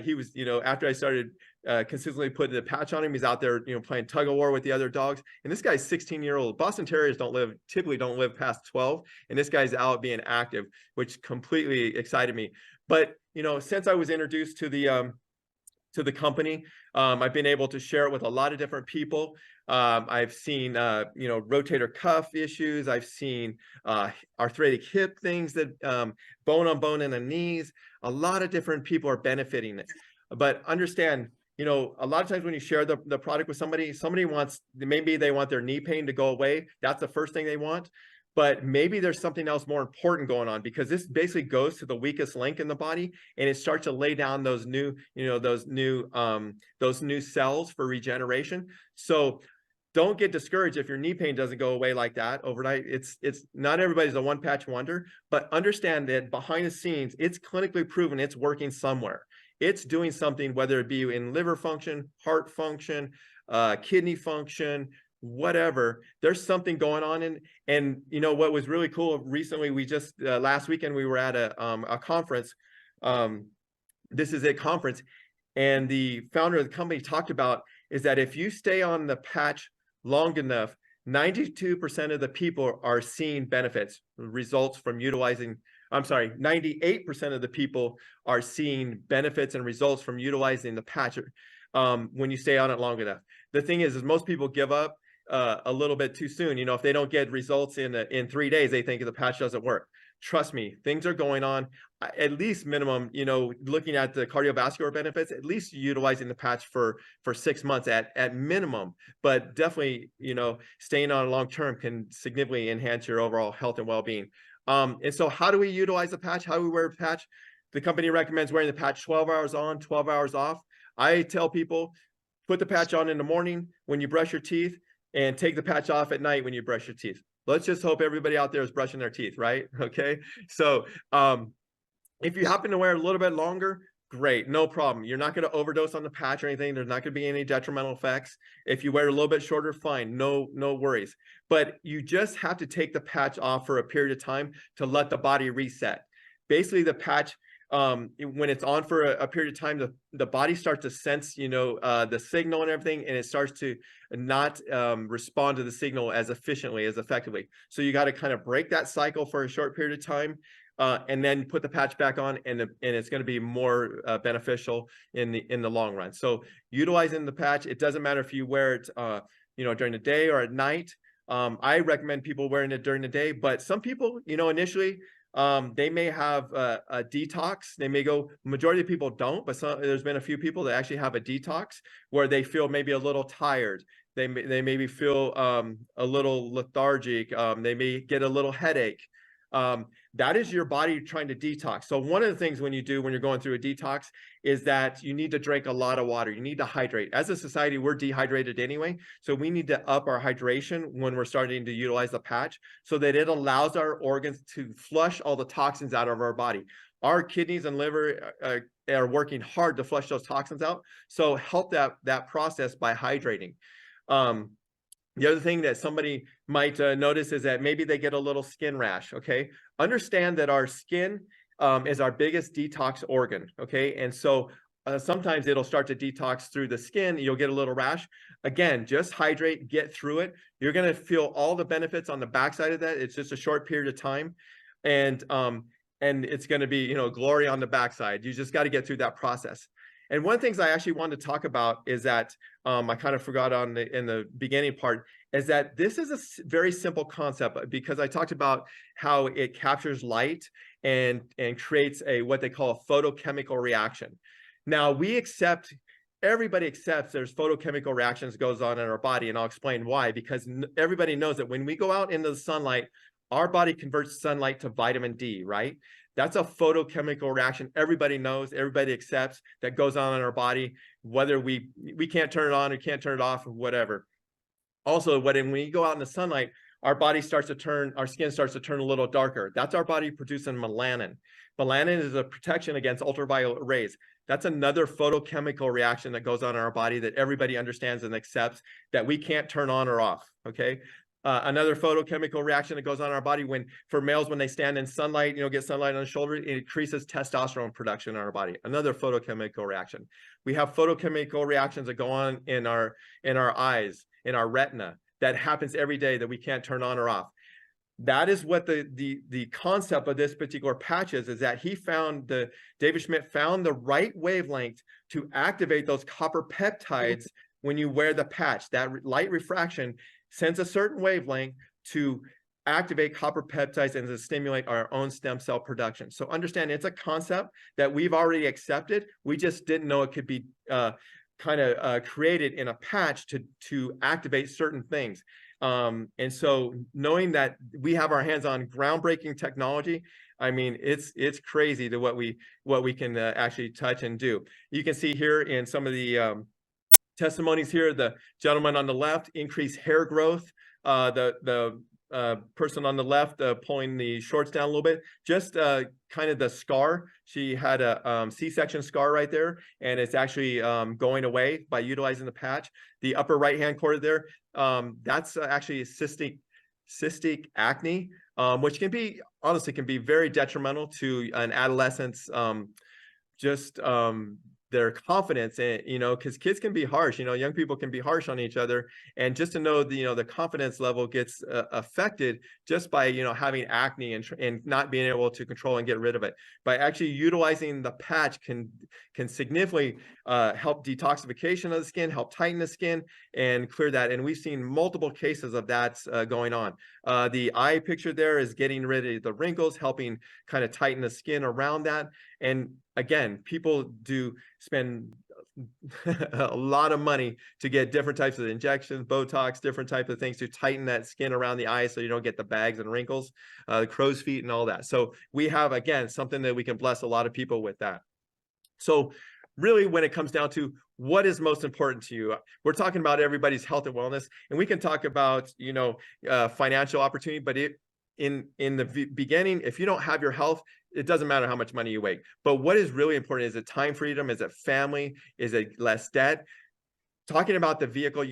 Speaker 6: He was, after I started consistently putting the patch on him, he's out there, playing tug of war with the other dogs. And this guy's 16-year-old. Boston Terriers typically don't live past 12. And this guy's out being active, which completely excited me. But, since I was introduced to the company, I've been able to share it with a lot of different people. I've seen, rotator cuff issues. I've seen arthritic hip things, that bone on bone in the knees. A lot of different people are benefiting it. But understand, a lot of times when you share the product with somebody wants, maybe they want their knee pain to go away. That's the first thing they want. But maybe there's something else more important going on, because this basically goes to the weakest link in the body, and it starts to lay down those new cells for regeneration. So don't get discouraged if your knee pain doesn't go away like that overnight. It's not everybody's a one patch wonder, but understand that behind the scenes, it's clinically proven it's working somewhere. It's doing something, whether it be in liver function, heart function, kidney function, whatever. There's something going on. And what was really cool recently, we just last weekend we were at a conference, This Is It conference, and the founder of the company talked about is that if you stay on the patch long enough, 92% of the people are seeing benefits, results from utilizing. I'm sorry, 98% of the people are seeing benefits and results from utilizing the patch when you stay on it long enough. The thing is most people give up a little bit too soon. If they don't get results in 3 days, they think the patch doesn't work. Trust me, things are going on. At least minimum, looking at the cardiovascular benefits, at least utilizing the patch for 6 months at minimum. But definitely, staying on long term can significantly enhance your overall health and well-being. And so how do we utilize the patch? How do we wear the patch? The company recommends wearing the patch 12 hours on, 12 hours off. I tell people, put the patch on in the morning when you brush your teeth, and take the patch off at night when you brush your teeth. Let's just hope everybody out there is brushing their teeth, right? Okay. So if you happen to wear a little bit longer, great, no problem. You're not going to overdose on the patch or anything. There's not going to be any detrimental effects. If you wear a little bit shorter, fine, no worries. But you just have to take the patch off for a period of time to let the body reset. Basically, the patch, when it's on for a period of time, the body starts to sense, the signal and everything, and it starts to not respond to the signal as efficiently, as effectively. So you got to kind of break that cycle for a short period of time, and then put the patch back on, and it's going to be more beneficial in the long run. So utilizing the patch, it doesn't matter if you wear it, during the day or at night. I recommend people wearing it during the day, but some people, initially, they may have a detox. They may go, majority of people don't, but there's been a few people that actually have a detox where they feel maybe a little tired. They maybe feel a little lethargic. They may get a little headache. That is your body trying to detox. So one of the things when you're going through a detox is that you need to drink a lot of water. You need to hydrate. As a society, we're dehydrated anyway. So we need to up our hydration when we're starting to utilize the patch so that it allows our organs to flush all the toxins out of our body. Our kidneys and liver are working hard to flush those toxins out. So help that process by hydrating. The other thing that somebody might notice is that maybe they get a little skin rash, okay? Understand that our skin is our biggest detox organ, okay? And so sometimes it'll start to detox through the skin. You'll get a little rash. Again, just hydrate, get through it. You're going to feel all the benefits on the backside of that. It's just a short period of time. And it's going to be, glory on the backside. You just got to get through that process. And one of the things I actually wanted to talk about is that I kind of forgot in the beginning part is that this is a very simple concept, because I talked about how it captures light and creates what they call a photochemical reaction. Now everybody accepts there's photochemical reactions goes on in our body, and I'll explain why. Because everybody knows that when we go out into the sunlight, our body converts sunlight to vitamin D, right? That's a photochemical reaction. Everybody knows, everybody accepts that goes on in our body, whether we can't turn it on or can't turn it off or whatever. Also, when we go out in the sunlight, our skin starts to turn a little darker. That's our body producing melanin. Melanin is a protection against ultraviolet rays. That's another photochemical reaction that goes on in our body that everybody understands and accepts that we can't turn on or off, okay? Another photochemical reaction that goes on in our body for males, when they stand in sunlight, get sunlight on the shoulder, it increases testosterone production in our body. Another photochemical reaction. We have photochemical reactions that go on in our eyes, in our retina, that happens every day that we can't turn on or off. That is what the concept of this particular patch is that David Schmidt found the right wavelength to activate those copper peptides when you wear the patch. That light refraction sends a certain wavelength to activate copper peptides and to stimulate our own stem cell production. So understand, it's a concept that we've already accepted. We just didn't know it could be created in a patch to activate certain things. And so knowing that we have our hands on groundbreaking technology, I mean, it's crazy to what we can actually touch and do. You can see here in some of the testimonies here, the gentleman on the left, increased hair growth, the person on the left pulling the shorts down a little bit, just kind of the scar. She had a C-section scar right there, and it's actually going away by utilizing the patch. The upper right-hand corner there, that's actually cystic acne, which honestly can be very detrimental to an adolescent's their confidence, and because kids can be harsh, young people can be harsh on each other, and just to know the confidence level gets affected just by having acne and not being able to control and get rid of it. By actually utilizing the patch can significantly help detoxification of the skin, help tighten the skin and clear that. And we've seen multiple cases of that going on. The eye picture there is getting rid of the wrinkles, helping kind of tighten the skin around that. And again, people do spend a lot of money to get different types of injections, Botox, different types of things to tighten that skin around the eye so you don't get the bags and wrinkles, the crow's feet and all that. So we have, again, something that we can bless a lot of people with that. So really, when it comes down to what is most important to you, we're talking about everybody's health and wellness, and we can talk about, financial opportunity, but in the beginning, if you don't have your health, it doesn't matter how much money you make. But what is really important, is it time freedom? Is it family? Is it less debt? Talking about the vehicle,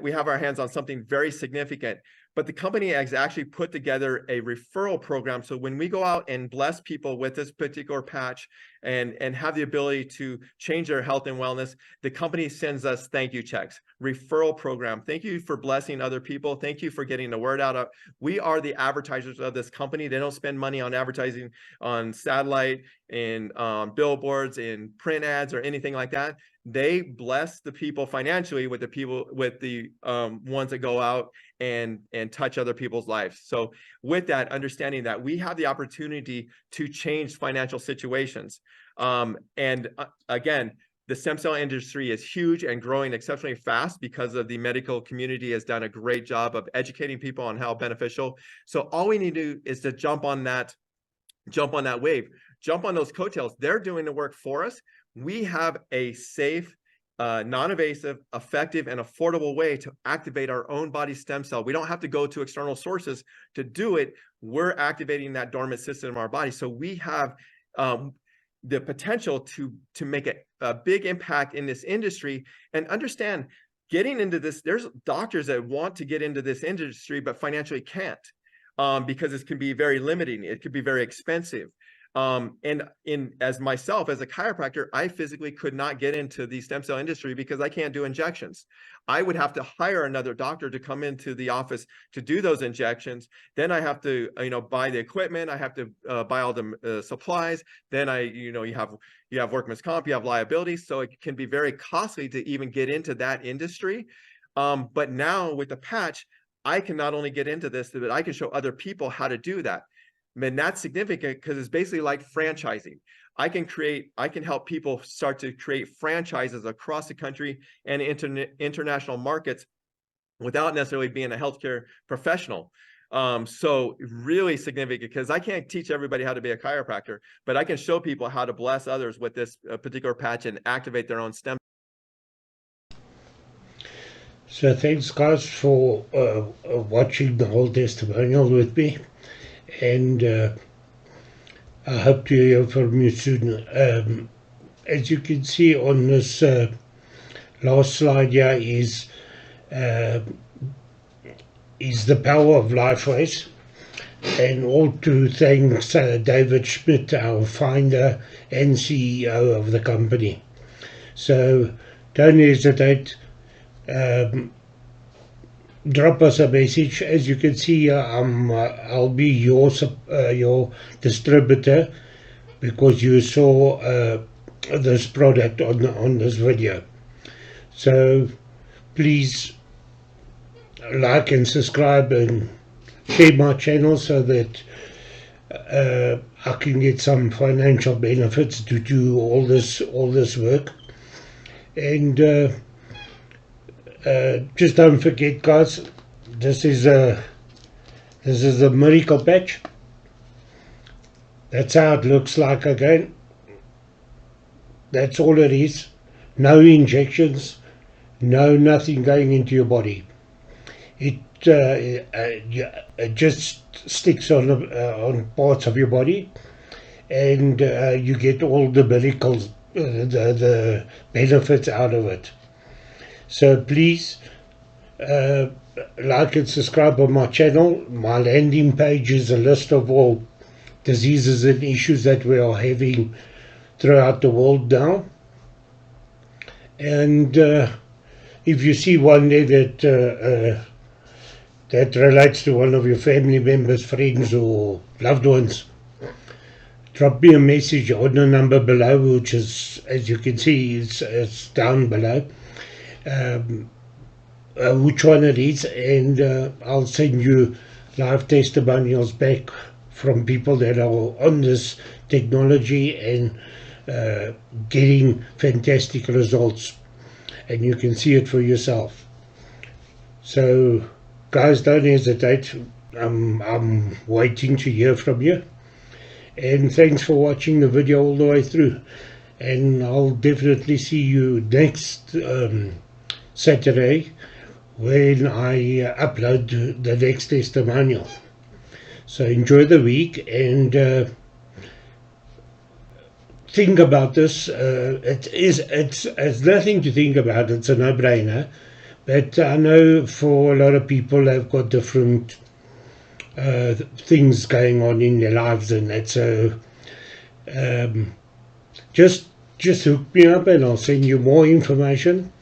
Speaker 6: we have our hands on something very significant, but the company has actually put together a referral program. So when we go out and bless people with this particular patch and have the ability to change their health and wellness, the company sends us thank you checks, referral program. Thank you for blessing other people. Thank you for getting the word out. We are the advertisers of this company. They don't spend money on advertising on satellite and billboards and print ads or anything like that. They bless the people financially with the ones that go out and touch other people's lives. So with that, understanding that we have the opportunity to change financial situations. Again, the stem cell industry is huge and growing exceptionally fast because of the medical community has done a great job of educating people on how beneficial. So all we need to do is to jump on that wave, jump on those coattails. They're doing the work for us. We have a safe, non-invasive, effective, and affordable way to activate our own body stem cell. We don't have to go to external sources to do it. We're activating that dormant system in our body. So we have the potential to make a big impact in this industry. And understand, getting into this, there's doctors that want to get into this industry, but financially can't, because it can be very limiting. It could be very expensive. As myself, as a chiropractor, I physically could not get into the stem cell industry because I can't do injections. I would have to hire another doctor to come into the office to do those injections. Then I have to, buy the equipment. I have to buy all the supplies. Then you have workman's comp, you have liability. So it can be very costly to even get into that industry. But now with the patch, I can not only get into this, but I can show other people how to do that. And that's significant because it's basically like franchising. I can help people start to create franchises across the country and international markets without necessarily being a healthcare professional. So really significant, because I can't teach everybody how to be a chiropractor, but I can show people how to bless others with this particular patch and activate their own stem.
Speaker 1: So thanks guys for watching the whole testimonial with me, and I hope to hear from you soon. As you can see on this last slide here uh, is the power of life race, and all to thanks David Schmidt, our founder and CEO of the company. So don't hesitate. Drop us a message. As you can see, I'll be your distributor, because you saw this product on this video. So please like and subscribe and share my channel so that I can get some financial benefits to do all this work. And just don't forget, guys, this is a miracle patch. That's how it looks like again. That's all it is. No injections, nothing going into your body. It just sticks on parts of your body, and you get all the miracles, the benefits out of it. So please like and subscribe on my channel. My landing page is a list of all diseases and issues that we are having throughout the world now. And if you see one there that relates to one of your family members, friends, or loved ones, drop me a message on the number below, which is, as you can see, it's down below, which one it is, and I'll send you live testimonials back from people that are on this technology and getting fantastic results, and you can see it for yourself. So guys, don't hesitate. I'm waiting to hear from you, and thanks for watching the video all the way through, and I'll definitely see you next Saturday when I upload the next testimonial. So enjoy the week, and think about this. It's nothing to think about. It's a no-brainer. But I know for a lot of people, they've got different things going on in their lives, and that. So just hook me up, and I'll send you more information,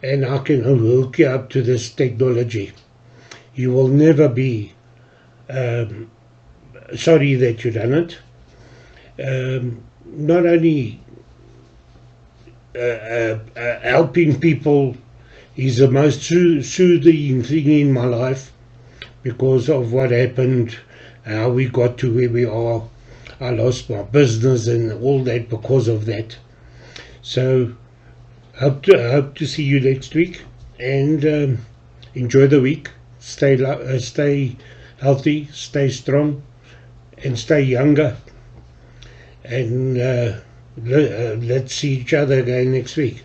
Speaker 1: and I can hook you up to this technology. You will never be sorry that you done it. Not only helping people is the most soothing thing in my life, because of what happened, how we got to where we are. I lost my business and all that because of that. So hope to see you next week, and enjoy the week. Stay healthy, stay strong, and stay younger. And let's see each other again next week.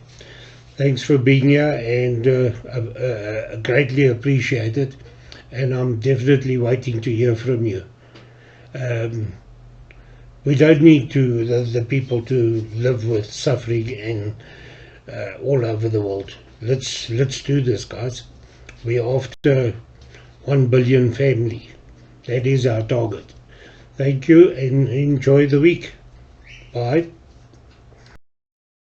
Speaker 1: Thanks for being here, and greatly appreciate it. And I'm definitely waiting to hear from you. We don't need the people to live with suffering and all over the world. Let's do this, guys. We're after 1 billion family. That is our target. Thank you, and enjoy the week. Bye.